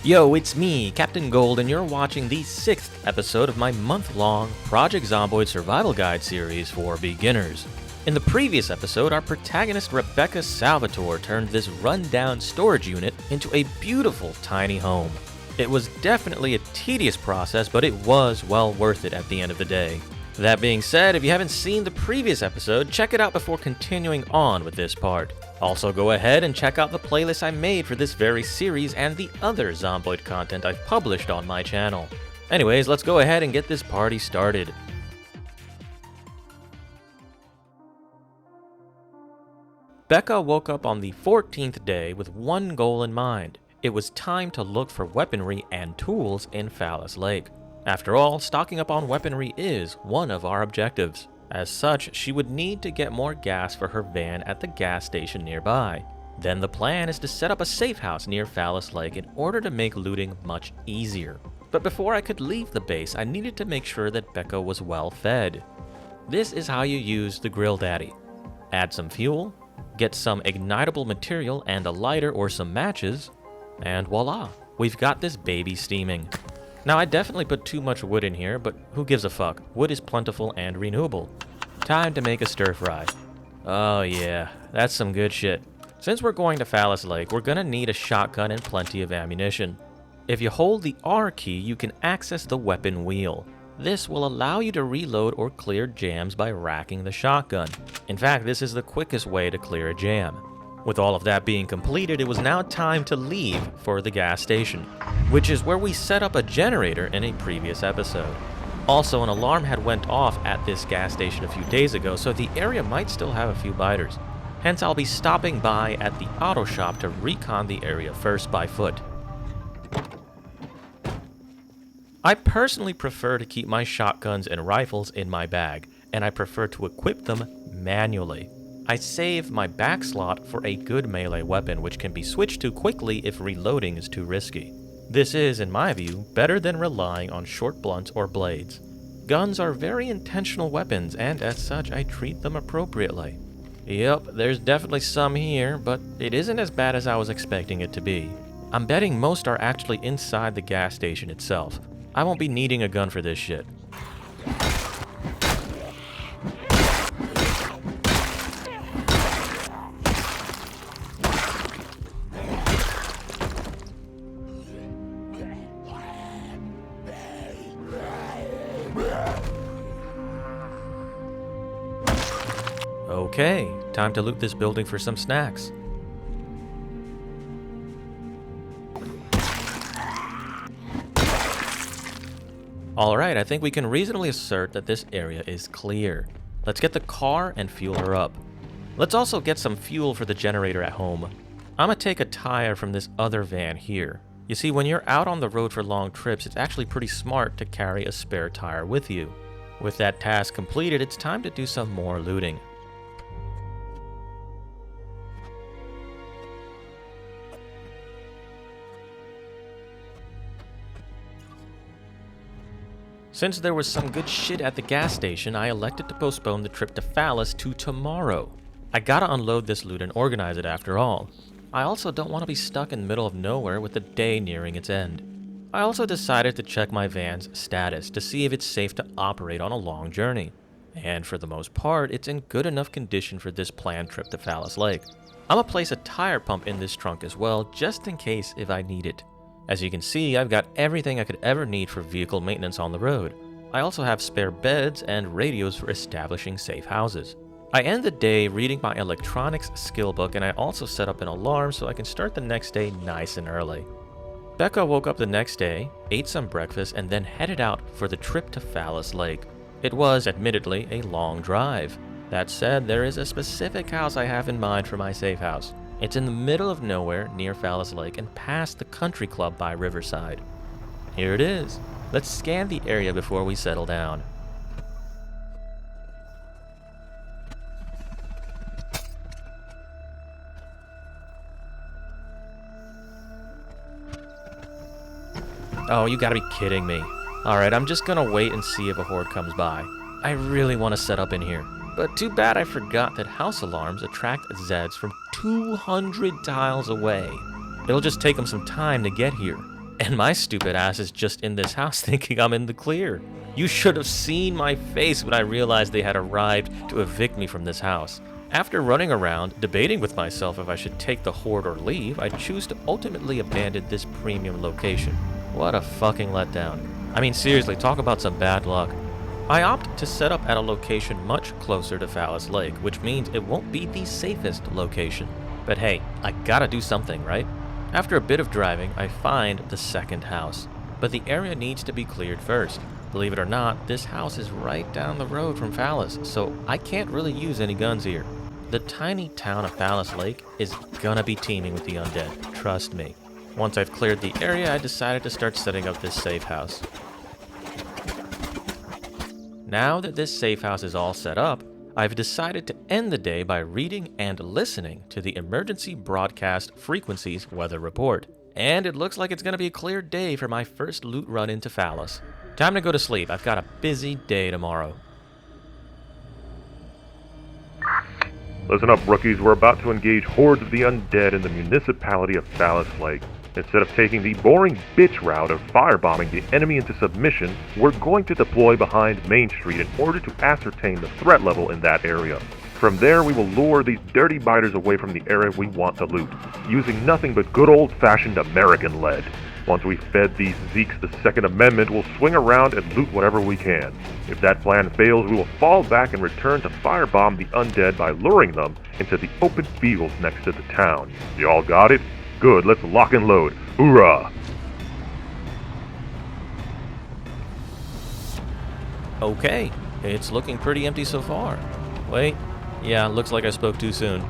Yo, it's me, Captain Gold, and you're watching the 6th episode of my month-long Project Zomboid Survival Guide series for beginners. In the previous episode, our protagonist Rebecca Salvatore turned this run-down storage unit into a beautiful tiny home. It was definitely a tedious process, but it was well worth it at the end of the day. That being said, if you haven't seen the previous episode, check it out before continuing on with this part. Also, go ahead and check out the playlist I made for this very series and the other Zomboid content I've published on my channel. Anyways, let's go ahead and get this party started. Becca woke up on the 14th day with one goal in mind. It was time to look for weaponry and tools in Fallas Lake. After all, stocking up on weaponry is one of our objectives. As such, she would need to get more gas for her van at the gas station nearby. Then the plan is to set up a safe house near Fallas Lake in order to make looting much easier. But before I could leave the base, I needed to make sure that Becca was well fed. This is how you use the Grill Daddy. Add some fuel, get some ignitable material and a lighter or some matches, and voila, we've got this baby steaming. Now, I definitely put too much wood in here, but who gives a fuck? Wood is plentiful and renewable. Time to make a stir fry. Oh yeah, that's some good shit. Since we're going to Fallas Lake, we're gonna need a shotgun and plenty of ammunition. If you hold the R key, you can access the weapon wheel. This will allow you to reload or clear jams by racking the shotgun. In fact, this is the quickest way to clear a jam. With all of that being completed, it was now time to leave for the gas station, which is where we set up a generator in a previous episode. Also, an alarm had went off at this gas station a few days ago, so the area might still have a few biters. Hence, I'll be stopping by at the auto shop to recon the area first by foot. I personally prefer to keep my shotguns and rifles in my bag, and I prefer to equip them manually. I save my back slot for a good melee weapon which can be switched to quickly if reloading is too risky. This is, in my view, better than relying on short blunts or blades. Guns are very intentional weapons, and as such I treat them appropriately. Yep, there's definitely some here, but it isn't as bad as I was expecting it to be. I'm betting most are actually inside the gas station itself. I won't be needing a gun for this shit. Okay, time to loot this building for some snacks. Alright, I think we can reasonably assert that this area is clear. Let's get the car and fuel her up. Let's also get some fuel for the generator at home. I'm gonna take a tire from this other van here. You see, when you're out on the road for long trips, it's actually pretty smart to carry a spare tire with you. With that task completed, it's time to do some more looting. Since there was some good shit at the gas station, I elected to postpone the trip to Fallas to tomorrow. I gotta unload this loot and organize it after all. I also don't want to be stuck in the middle of nowhere with the day nearing its end. I also decided to check my van's status to see if it's safe to operate on a long journey. And for the most part, it's in good enough condition for this planned trip to Fallas Lake. I'm gonna place a tire pump in this trunk as well, just in case if I need it. As you can see, I've got everything I could ever need for vehicle maintenance on the road. I also have spare beds and radios for establishing safe houses. I end the day reading my electronics skill book, and I also set up an alarm so I can start the next day nice and early. Becca woke up the next day, ate some breakfast, and then headed out for the trip to Fallas Lake. It was, admittedly, a long drive. That said, there is a specific house I have in mind for my safe house. It's in the middle of nowhere near Fallas Lake and past the country club by Riverside. Here it is. Let's scan the area before we settle down. Oh, you gotta be kidding me. Alright, I'm just gonna wait and see if a horde comes by. I really want to set up in here. But too bad I forgot that house alarms attract Zeds from 200 tiles away. It'll just take them some time to get here. And my stupid ass is just in this house thinking I'm in the clear. You should have seen my face when I realized they had arrived to evict me from this house. After running around, debating with myself if I should take the horde or leave, I choose to ultimately abandon this premium location. What a fucking letdown. I mean, seriously, talk about some bad luck. I opt to set up at a location much closer to Fallas Lake, which means it won't be the safest location. But hey, I gotta do something, right? After a bit of driving, I find the second house. But the area needs to be cleared first. Believe it or not, this house is right down the road from Fallas, so I can't really use any guns here. The tiny town of Fallas Lake is gonna be teeming with the undead, trust me. Once I've cleared the area, I decided to start setting up this safe house. Now that this safe house is all set up, I've decided to end the day by reading and listening to the Emergency Broadcast Frequencies weather report. And it looks like it's going to be a clear day for my first loot run into Fallas. Time to go to sleep. I've got a busy day tomorrow. Listen up, rookies. We're about to engage hordes of the undead in the municipality of Fallas Lake. Instead of taking the boring bitch route of firebombing the enemy into submission, we're going to deploy behind Main Street in order to ascertain the threat level in that area. From there, we will lure these dirty biters away from the area we want to loot, using nothing but good old-fashioned American lead. Once we've fed these Zeeks the Second Amendment, we'll swing around and loot whatever we can. If that plan fails, we will fall back and return to firebomb the undead by luring them into the open fields next to the town. You all got it? Good, let's lock and load. Hoorah! Okay, it's looking pretty empty so far. Wait, yeah, looks like I spoke too soon.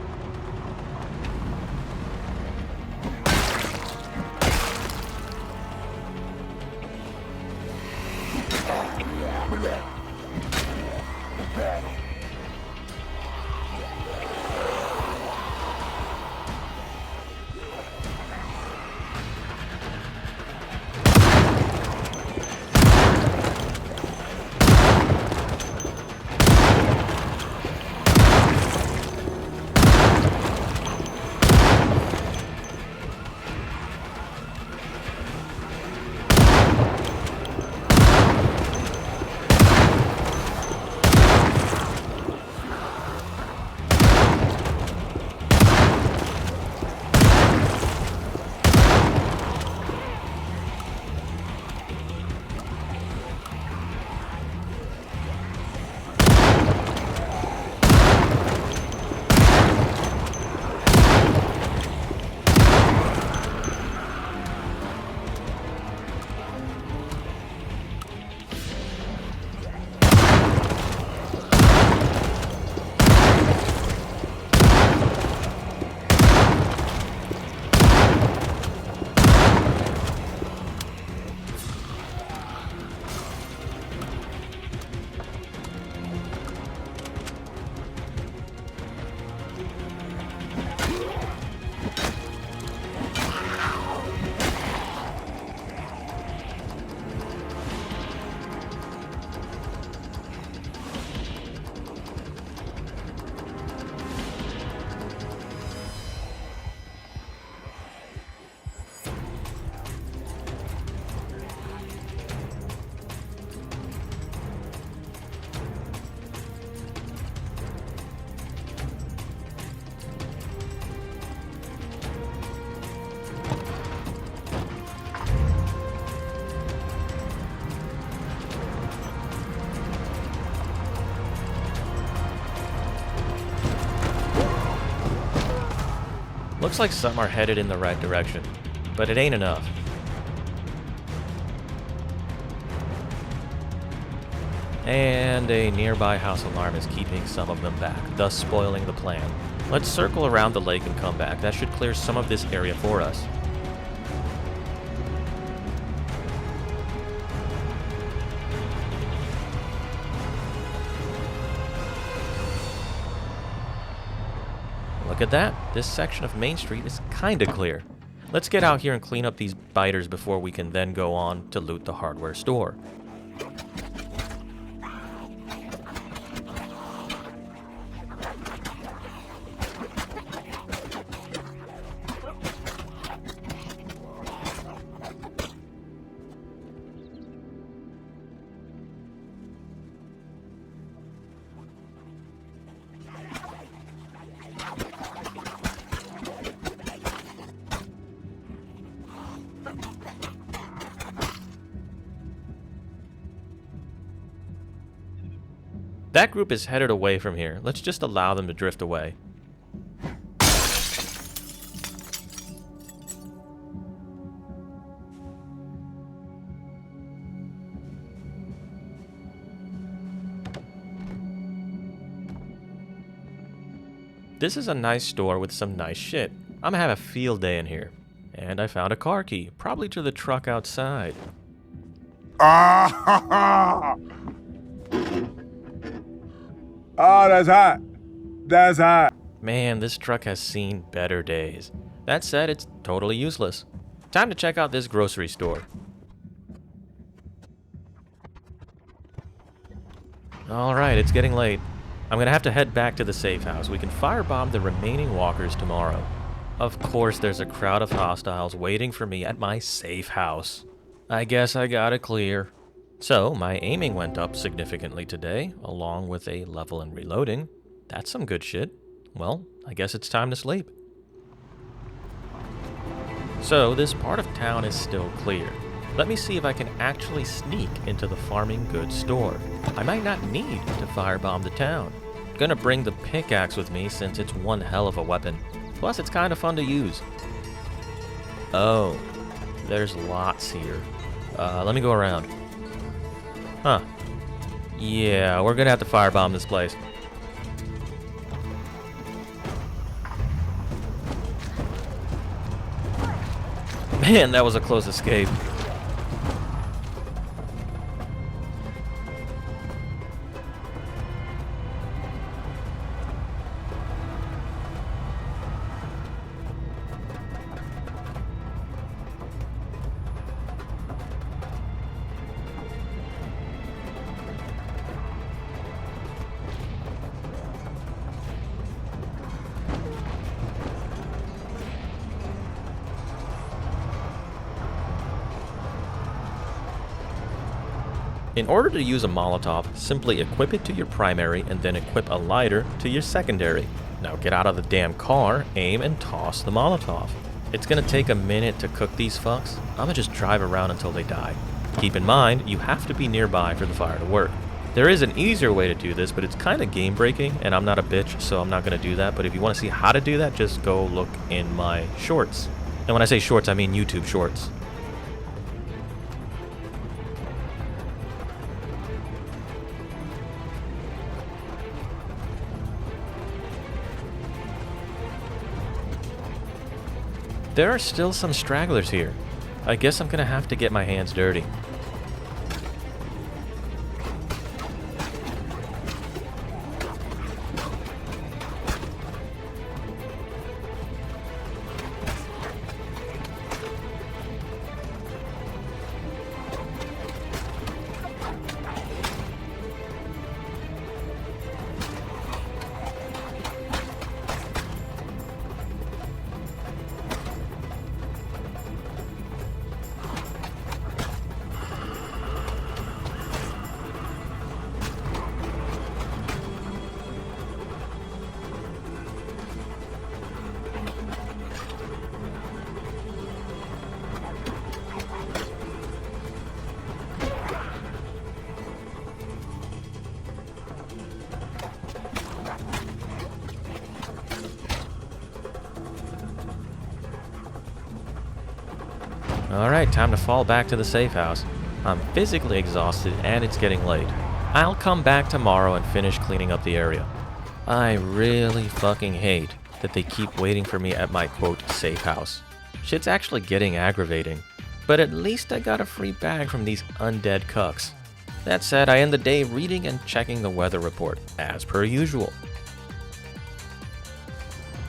Looks like some are headed in the right direction, but it ain't enough. And a nearby house alarm is keeping some of them back, thus spoiling the plan. Let's circle around the lake and come back. That should clear some of this area for us. Look at that. This section of Main Street is kinda clear. Let's get out here and clean up these biters before we can then go on to loot the hardware store. That group is headed away from here. Let's just allow them to drift away. This is a nice store with some nice shit. I'm gonna have a field day in here. And I found a car key, probably to the truck outside. Ah, oh, that's hot. That's hot. Man, this truck has seen better days. That said, it's totally useless. Time to check out this grocery store. Alright, it's getting late. I'm gonna have to head back to the safe house. We can firebomb the remaining walkers tomorrow. Of course, there's a crowd of hostiles waiting for me at my safe house. I guess I got it clear. So, my aiming went up significantly today, along with a level in reloading. That's some good shit. Well, I guess it's time to sleep. So, this part of town is still clear. Let me see if I can actually sneak into the farming goods store. I might not need to firebomb the town. Gonna bring the pickaxe with me since it's one hell of a weapon. Plus, it's kind of fun to use. Oh, there's lots here. Let me go around. Huh. Yeah, we're gonna have to firebomb this place. Man, that was a close escape. In order to use a Molotov, simply equip it to your primary and then equip a lighter to your secondary. Now get out of the damn car, aim, and toss the Molotov. It's gonna take a minute to cook these fucks. I'm gonna just drive around until they die. Keep in mind, you have to be nearby for the fire to work. There is an easier way to do this, but it's kind of game breaking, and I'm not a bitch, so I'm not gonna do that. But if you want to see how to do that, just go look in my shorts. And when I say shorts, I mean YouTube shorts. There are still some stragglers here. I guess I'm gonna have to get my hands dirty. Alright, time to fall back to the safe house. I'm physically exhausted and it's getting late. I'll come back tomorrow and finish cleaning up the area. I really fucking hate that they keep waiting for me at my quote safe house. Shit's actually getting aggravating. But at least I got a free bag from these undead cucks. That said, I end the day reading and checking the weather report, as per usual.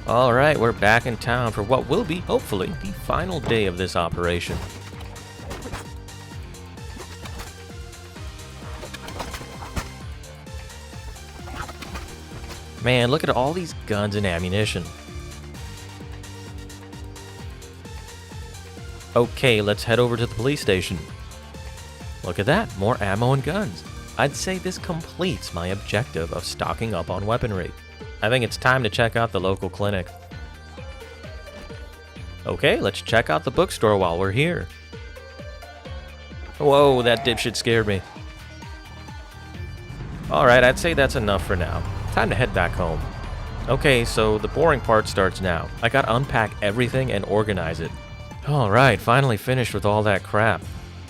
Alright, we're back in town for what will be, hopefully, the final day of this operation. Man, look at all these guns and ammunition. Okay, let's head over to the police station. Look at that, more ammo and guns. I'd say this completes my objective of stocking up on weaponry. I think it's time to check out the local clinic. Okay, let's check out the bookstore while we're here. Whoa, that dipshit scared me. Alright, I'd say that's enough for now. Time to head back home. Okay, so the boring part starts now. I gotta unpack everything and organize it. Alright, finally finished with all that crap.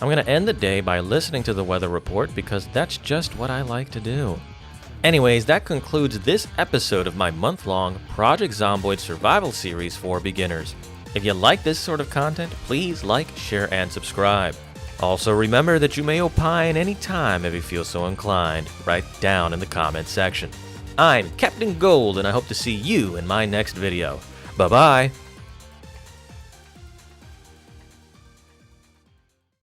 I'm gonna end the day by listening to the weather report because that's just what I like to do. Anyways, that concludes this episode of my month-long Project Zomboid survival series for beginners. If you like this sort of content, please like, share, and subscribe. Also remember that you may opine anytime if you feel so inclined, right down in the comments section. I'm Captain Gold and I hope to see you in my next video. Bye-bye!